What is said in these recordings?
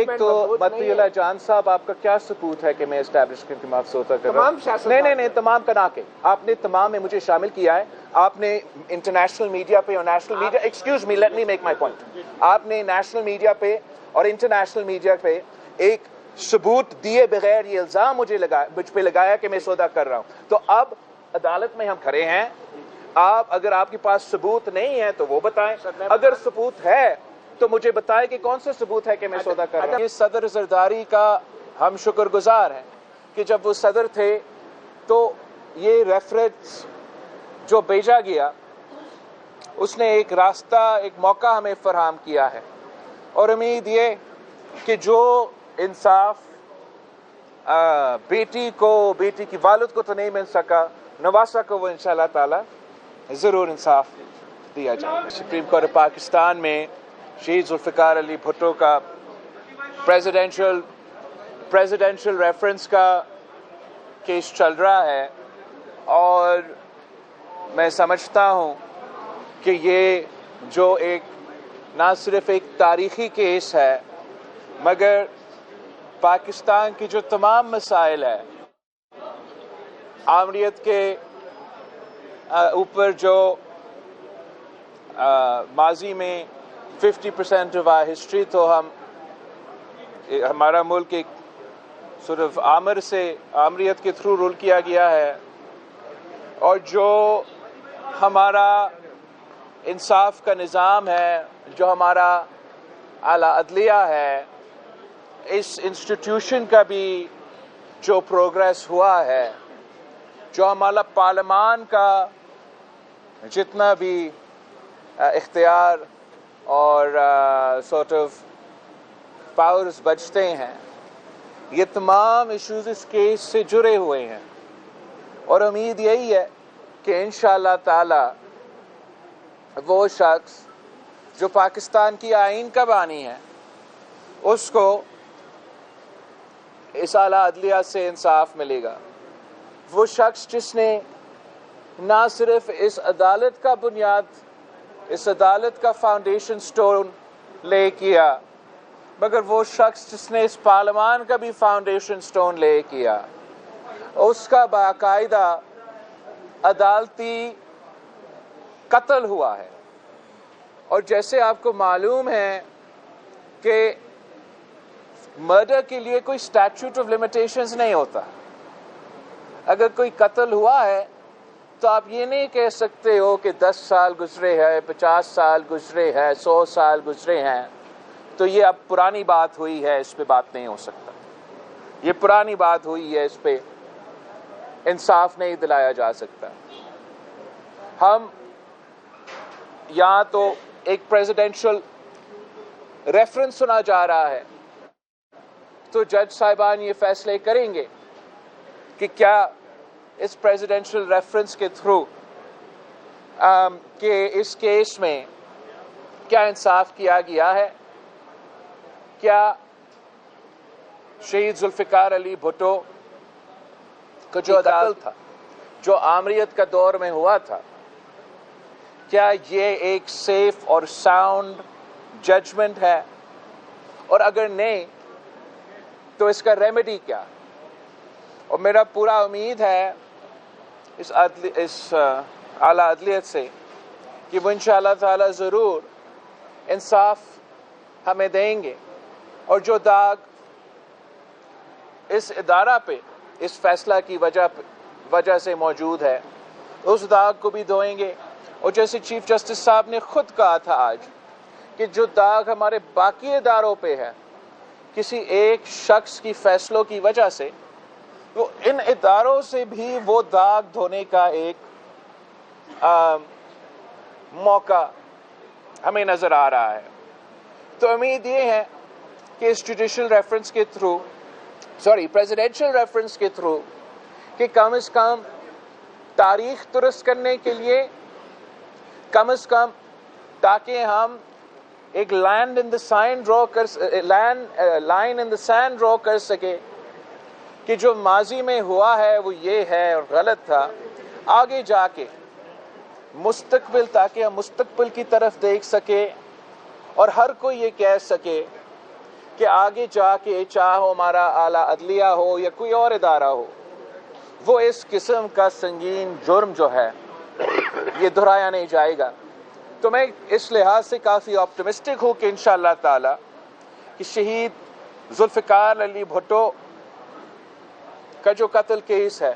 ایک تو مطیع اللہ جان صاحب، آپ کا کیا ثبوت ہے کہ میں اسٹیبلشمنٹ کی مقصودہ کر رہا ہوں؟ نہیں، تمام کنا کے آپ نے تمام میں مجھے شامل کیا ہے. آپ نے انٹرنیشنل میڈیا پہ اور national media, excuse me, let me make my point. آپ نے نیشنل میڈیا پہ اور انٹرنیشنل میڈیا پہ ایک ثبوت دیے بغیر یہ الزام مجھ پہ لگایا کہ میں سودا کر رہا ہوں. تو اب عدالت میں ہم کھڑے ہیں. اگر آپ کے پاس ثبوت نہیں ہے تو وہ بتائیں، اگر ثبوت ہے تو مجھے بتائیں کہ کون سا ثبوت ہے کہ میں سودا کر رہا ہوں. یہ صدر زرداری کا ہم شکر گزار ہیں کہ جب وہ صدر تھے تو یہ ریفرنس جو بھیجا گیا اس نے ایک راستہ، ایک موقع ہمیں فراہم کیا ہے، اور امید یہ کہ جو انصاف بیٹی کی والد کو تو نہیں مل سکا، نواسا کو وہ انشاءاللہ تعالی ضرور انصاف دیا جائے گا. سپریم کورٹ پاکستان میں شہید ذوالفقار علی بھٹو کا پریزیڈینشل ریفرنس کا کیس چل رہا ہے، اور میں سمجھتا ہوں کہ یہ جو نہ صرف ایک تاریخی کیس ہے، مگر پاکستان کی جو تمام مسائل ہے، آمریت کے اوپر جو ماضی میں 50% آف ہسٹری تو ہمارا ملک ایک صرف آمریت کے تھرو رول کیا گیا ہے، اور جو ہمارا انصاف کا نظام ہے، جو ہمارا اعلیٰ عدلیہ ہے، اس انسٹیٹیوشن کا بھی جو پروگریس ہوا ہے، جو ہمارا پارلیمان کا جتنا بھی اختیار اور سورٹ آف پاورز بچتے ہیں، یہ تمام ایشوز اس کیس سے جڑے ہوئے ہیں. اور امید یہی ہے کہ انشاءاللہ تعالی وہ شخص جو پاکستان کی آئین کا بانی ہے، اس کو اس اعلیٰ عدلیہ سے انصاف ملے گا. وہ شخص جس نے نہ صرف اس عدالت کا فاؤنڈیشن سٹون لے کیا، مگر وہ شخص جس نے اس پارلیمان کا بھی فاؤنڈیشن سٹون لے کیا، اس کا باقاعدہ عدالتی قتل ہوا ہے. اور جیسے آپ کو معلوم ہے کہ مرڈر کے لیے کوئی اسٹیچوٹ آف لمیٹیشنز نہیں ہوتا. اگر کوئی قتل ہوا ہے تو آپ یہ نہیں کہہ سکتے ہو کہ 10 سال گزرے ہیں، 50 سال گزرے ہیں، 100 سال گزرے ہیں تو یہ اب پرانی بات ہوئی ہے، اس پہ بات نہیں ہو سکتا. یہ پرانی بات ہوئی ہے، اس پہ انصاف نہیں دلایا جا سکتا. ہم یہاں تو ایک پریزیڈینشل ریفرنس سنا جا رہا ہے، تو جج صاحبان یہ فیصلے کریں گے کہ کیا اس پریزیڈینشل ریفرنس کے تھرو کہ اس کیس میں کیا انصاف کیا گیا ہے، کیا شہید ذوالفقار علی بھٹو کا جو قتل تھا، جو آمریت کا دور میں ہوا تھا، کیا یہ ایک سیف اور ساؤنڈ ججمنٹ ہے، اور اگر نہیں تو اس کا ریمیڈی کیا. اور میرا پورا امید ہے اس اعلیٰ عدلیت سے کہ وہ انشاءاللہ تعالی ضرور انصاف ہمیں دیں گے، اور جو داغ اس ادارہ پہ اس فیصلہ کی وجہ سے موجود ہے، اس داغ کو بھی دھوئیں گے. اور جیسے چیف جسٹس صاحب نے خود کہا تھا آج کہ جو داغ ہمارے باقی اداروں پہ ہے کسی ایک شخص کی فیصلوں کی وجہ سے، تو ان اداروں سے بھی وہ داغ دھونے کا ایک موقع ہمیں نظر آ رہا ہے. تو امید یہ ہے کہ اس جوڈیشل ریفرنس کے تھرو پریزیڈینشل ریفرنس کے تھرو کہ کم از کم تاریخ درست کرنے کے لیے، کم از کم تاکہ ہم ایک لائن ان دا سینڈ ڈرا کر سکے کہ جو ماضی میں ہوا ہے وہ یہ ہے اور غلط تھا. آگے جا کے تاکہ ہم مستقبل کی طرف دیکھ سکے اور ہر کوئی یہ کہہ سکے کہ آگے جا کے چاہے ہمارا اعلیٰ عدلیہ ہو یا کوئی اور ادارہ ہو، وہ اس قسم کا سنگین جرم جو ہے یہ دہرایا نہیں جائے گا۔ تو میں اس لحاظ سے کافی آپٹمسٹک ہوں کہ انشاءاللہ تعالی کہ شہید ذوالفقار علی بھٹو کا جو قتل کیس ہے،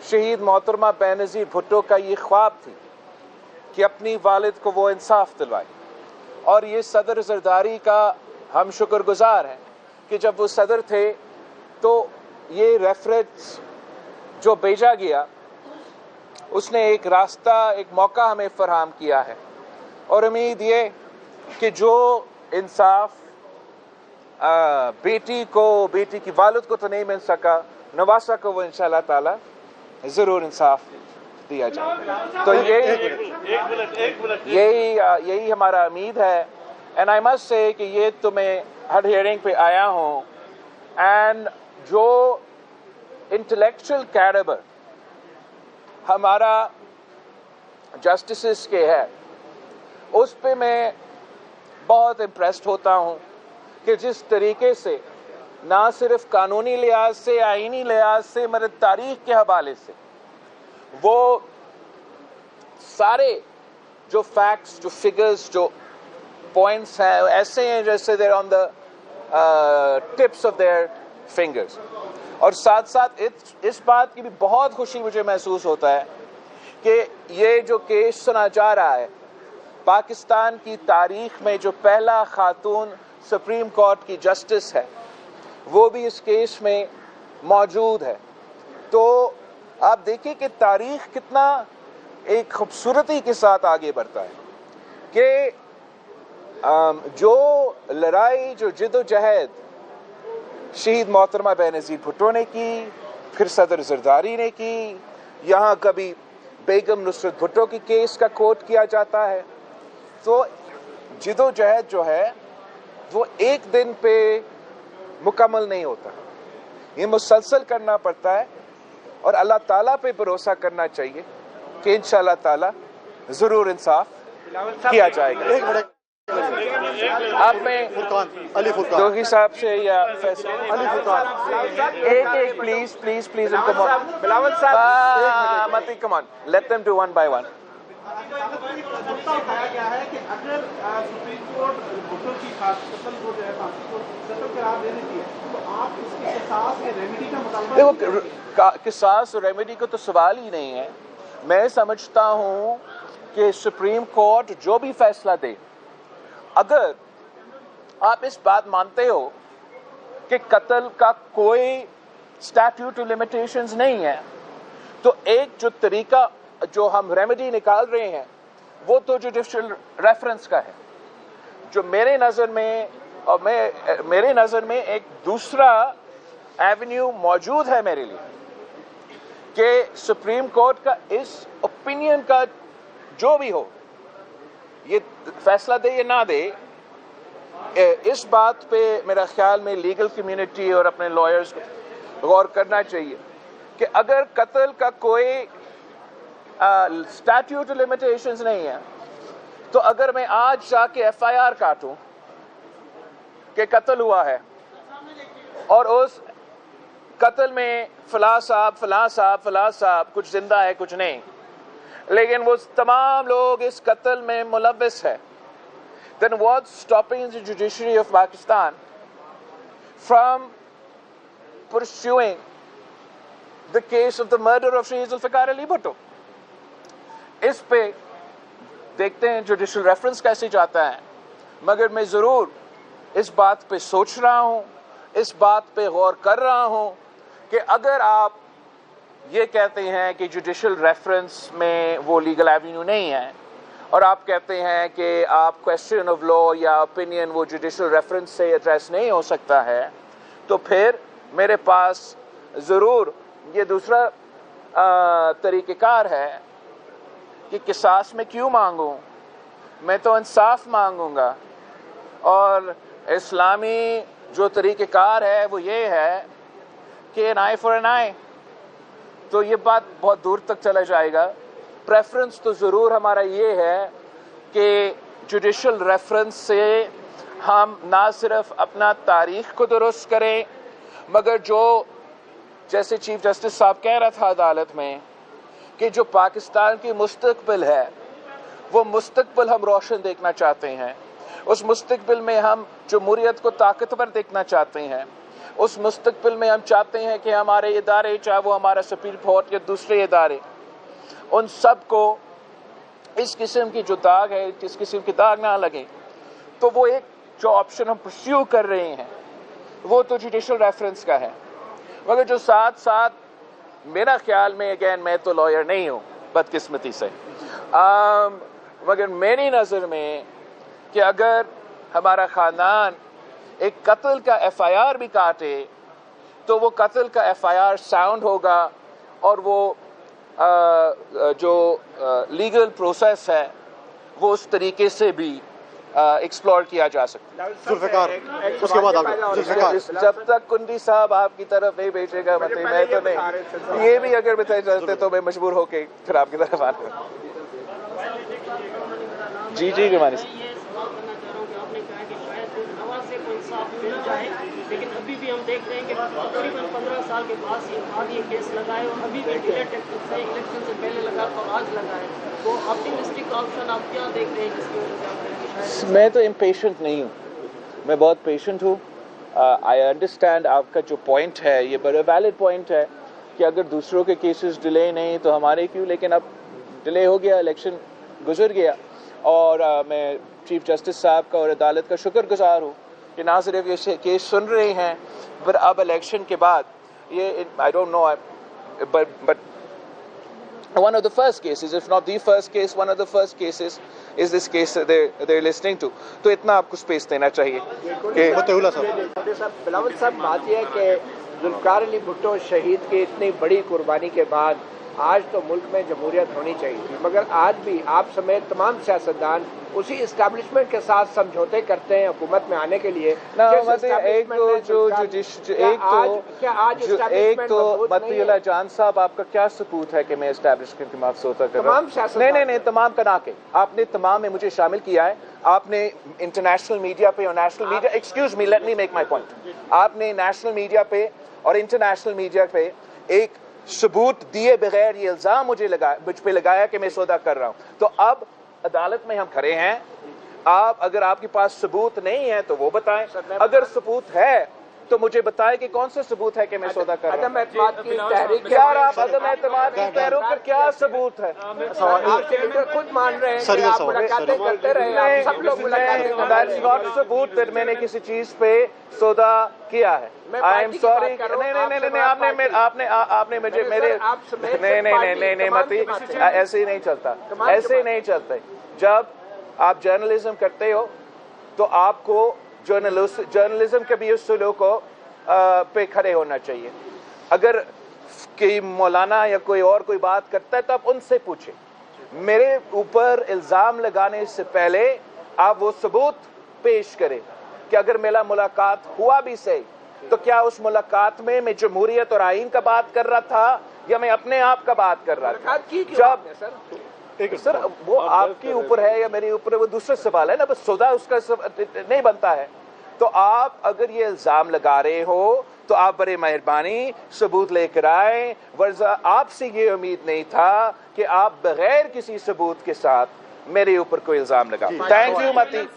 شہید محترمہ بینظیر بھٹو کا یہ خواب تھی کہ اپنی والد کو وہ انصاف دلوائے، اور یہ صدر زرداری کا ہم شکر گزار ہیں کہ جب وہ صدر تھے تو یہ ریفرنس جو بھیجا گیا اس نے ایک راستہ، ایک موقع ہمیں فراہم کیا ہے، اور امید یہ کہ جو انصاف بیٹی کی والد کو تو نہیں مل سکا، نواسہ کو وہ انشاءاللہ تعالی ضرور انصاف دیا جائے گا۔ تو یہی ہمارا امید ہے۔ اینڈ آئی مسٹ سے کہ یہ تو میں ہر ہیئرنگ پہ آیا ہوں، اینڈ جو انٹلیکچوئل کیڈبر ہمارا جسٹسز کے ہے اس پہ میں بہت امپریسڈ ہوتا ہوں کہ جس طریقے سے نہ صرف قانونی لحاظ سے، آئینی لحاظ سے، مگر تاریخ کے حوالے سے وہ سارے جو فیکٹس، جو فگرز، جو پوائنٹس ہیں ایسے ہیں جیسے they're on the tips of their fingers۔ اور ساتھ ساتھ اس بات کی بھی بہت خوشی مجھے محسوس ہوتا ہے کہ یہ جو کیس سنا جا رہا ہے، پاکستان کی تاریخ میں جو پہلا خاتون سپریم کورٹ کی جسٹس ہے وہ بھی اس کیس میں موجود ہے۔ تو آپ دیکھیں کہ تاریخ کتنا ایک خوبصورتی کے ساتھ آگے بڑھتا ہے کہ جو لڑائی، جو جد و جہد شہید محترمہ بینظیر بھٹو نے کی، پھر صدر زرداری نے کی، یہاں کبھی بیگم نصرت بھٹو کی کیس کا کوٹ کیا جاتا ہے، تو جد و جہد جو ہے وہ ایک دن پہ مکمل نہیں ہوتا، یہ مسلسل کرنا پڑتا ہے، اور اللہ تعالیٰ پہ بھروسہ کرنا چاہیے کہ انشاءاللہ تعالیٰ ضرور انصاف کیا جائے گا۔ آپ میں دوگی صاحب سے یا فیصل علی فرقان ایک پلیز ان کو بلاول صاحب مت کم آن late them do one by one۔ بتایا گیا ہے کہ اگر سپریم کورٹ بھٹو کی قتل کو جو ہے پھانسی کو قتل قرار دے دیتی ہے تو آپ اس کی قصاص کے ریمیڈی کا مطالبہ دیکھو، قصاص اور ریمیڈی کو تو سوال ہی نہیں ہے۔ میں سمجھتا ہوں کہ سپریم کورٹ جو بھی فیصلہ دے، اگر آپ اس بات مانتے ہو کہ قتل کا کوئی اسٹیٹیوٹ لمیٹیشنز نہیں ہے، تو ایک جو طریقہ جو ہم ریمیڈی نکال رہے ہیں وہ تو جوڈیشل ریفرنس کا ہے، جو میرے نظر میں ایک دوسرا ایونیو موجود ہے میرے لیے کہ سپریم کورٹ کا اس اوپینین کا جو بھی ہو، یہ فیصلہ دے یا نہ دے، اس بات پہ میرا خیال میں لیگل کمیونٹی اور اپنے لائرز کو غور کرنا چاہیے کہ اگر قتل کا کوئی اسٹیٹیوٹ لمیٹیشنز نہیں ہے، تو اگر میں آج جا کے ایف آئی آر کاٹوں کہ قتل ہوا ہے، اور اس قتل میں فلاں صاحب کچھ زندہ ہے کچھ نہیں، لیکن وہ تمام لوگ اس قتل میں ملوث ہے، then what's stopping the judiciary of Pakistan from pursuing the case of the murder of Shahid Zulfiqar Ali Bhutto؟ اس پہ دیکھتے ہیں جوڈیشل ریفرنس کیسے جاتا ہے، مگر میں ضرور اس بات پہ سوچ رہا ہوں، اس بات پہ غور کر رہا ہوں کہ اگر آپ یہ کہتے ہیں کہ جوڈیشل ریفرنس میں وہ لیگل ایونیو نہیں ہے، اور آپ کہتے ہیں کہ آپ کویسچن آف لا یا اوپینین وہ جوڈیشل ریفرنس سے ایڈریس نہیں ہو سکتا ہے، تو پھر میرے پاس ضرور یہ دوسرا طریقہ کار ہے کہ قصاص میں کیوں مانگوں، میں تو انصاف مانگوں گا، اور اسلامی جو طریقہ کار ہے وہ یہ ہے کہ an eye for an eye، تو یہ بات بہت دور تک چلا جائے گا۔ پریفرنس تو ضرور ہمارا یہ ہے کہ جوڈیشل ریفرنس سے ہم نہ صرف اپنا تاریخ کو درست کریں مگر جو جیسے چیف جسٹس صاحب کہہ رہا تھا عدالت میں کہ جو پاکستان کی مستقبل ہے وہ مستقبل ہم روشن دیکھنا چاہتے ہیں. اس مستقبل میں ہم جمہوریت کو طاقتور دیکھنا چاہتے ہیں. اس مستقبل میں ہم چاہتے ہیں کہ ہمارے ادارے چاہے وہ ہمارا سپریم کورٹ یا دوسرے ادارے ان سب کو اس قسم کی جو داغ ہے اس قسم کی داغ نہ لگے. تو وہ ایک جو آپشن ہم پرسیو کر رہے ہیں وہ تو جوڈیشل ریفرنس کا ہے مگر جو ساتھ ساتھ میرا خیال میں اگین میں تو لائر نہیں ہوں بدقسمتی سے مگر میری نظر میں کہ اگر ہمارا خاندان ایک قتل کا ایف آئی آر بھی کاٹے تو وہ قتل کا ایف آئی آر ساؤنڈ ہوگا اور وہ جو لیگل پروسیس ہے وہ اس طریقے سے بھی ایکسپلور کیا جا سکتا ہے. ذوالفقار اس کے بعد جب تک کنڈی صاحب آپ کی طرف نہیں بھیجے گا میں تو نہیں, یہ بھی اگر بتائی چلتے تو میں مجبور ہو کے پھر آپ کی طرف آنا. جی گمانی لیکن ابھی بھی ہم دیکھ رہے ہیں کہ تقریباً 15 سال کے بعد یہ کیس لگائے اور ابھی بھی ڈیلیٹ الیکشن سے پہلے لگا اور آج لگائے. تو آپٹیمسٹک آپشن آپ کیا دیکھ رہے ہیں جس کی وجہ سے؟ میں تو امپیشنٹ نہیں ہوں, میں بہت پیشنٹ ہوں. آئی انڈرسٹینڈ آپ کا جو پوائنٹ ہے یہ بڑا ویلڈ پوائنٹ ہے کہ اگر دوسروں کے کیسز ڈیلے نہیں تو ہمارے کیوں, لیکن اب ڈیلے ہو گیا, الیکشن گزر گیا اور میں چیف جسٹس صاحب کا اور عدالت کا شکر گزار ہوں کہ نہ صرف یہ کیس سن رہے ہیں پر اب الیکشن کے بعد یہ I don't know but one of the first cases if not the first case one of the first cases is this case they're listening to. تو اتنا آپ کو سپیس دینا چاہیے کہ بلاول صاحب بات یہ ہے کہ ذوالفقار علی بھٹو شہید کی اتنی بڑی قربانی کے بعد آج تو ملک میں جمہوریت ہونی چاہیے تھی مگر آج بھی آپ سمیت تمام سیاستدان اسی اسٹیبلشمنٹ کے ساتھ سمجھوتے کرتے ہیں حکومت میں آنے کے لیے. ایک تو مطی اللہ جان صاحب آپ کا کیا ثبوت ہے کہ میں اسٹیبلشمنٹ کی مفسوطہ کر رہا ہوں؟ نہیں تمام کا نہ کہ آپ نے تمام میں مجھے شامل کیا ہے. آپ نے انٹرنیشنل میڈیا پہ اور national media excuse me let me make my point, آپ نے نیشنل میڈیا پہ اور انٹرنیشنل میڈیا پہ ایک ثبوت دیے بغیر یہ الزام مجھ پہ لگایا کہ میں سودا کر رہا ہوں. تو اب عدالت میں ہم کھڑے ہیں, اگر آپ کے پاس ثبوت نہیں ہے تو وہ بتائیں, اگر ثبوت ہے تو مجھے بتائیں کہ کون سا ثبوت ہے کہ میں سودا کر رہا ہوں. عدم اعتماد کی تحریک یار آپ عدم اعتماد کی تحریک پر کیا ثبوت ہے؟ آپ خود مان رہے ہیں کہ آپ ملاقاتیں کرتے رہے, سب لوگ ملاقاتیں ثبوت پھر میں نے کسی چیز پہ سودا کیا ہے. I am sorry. آپ نے مجھے میرے نہیں متی ایسے ہی نہیں چلتا, ایسے ہی نہیں چلتے. جب آپ جرنلزم کرتے ہو تو آپ کو جرنلزم کے بھی اصولوں کو پہ کھڑے ہونا چاہیے. اگر کوئی مولانا یا کوئی اور کوئی بات کرتا ہے تو آپ ان سے پوچھیں. میرے اوپر الزام لگانے سے پہلے آپ وہ ثبوت پیش کریں کہ اگر میرا ملاقات ہوا بھی صحیح تو کیا اس ملاقات میں جمہوریت اور آئین کا بات کر رہا تھا یا میں اپنے آپ کا بات کر رہا تھا. جب سر وہ آپ کے اوپر ہے یا میرے اوپر ہے وہ دوسرا سوال ہے نا, بس سودا اس کا نہیں بنتا ہے. تو آپ اگر یہ الزام لگا رہے ہو تو آپ بڑے مہربانی ثبوت لے کر آئیں, ورنہ آپ سے یہ امید نہیں تھا کہ آپ بغیر کسی ثبوت کے ساتھ میرے اوپر کوئی الزام لگا. تھینک یو متی.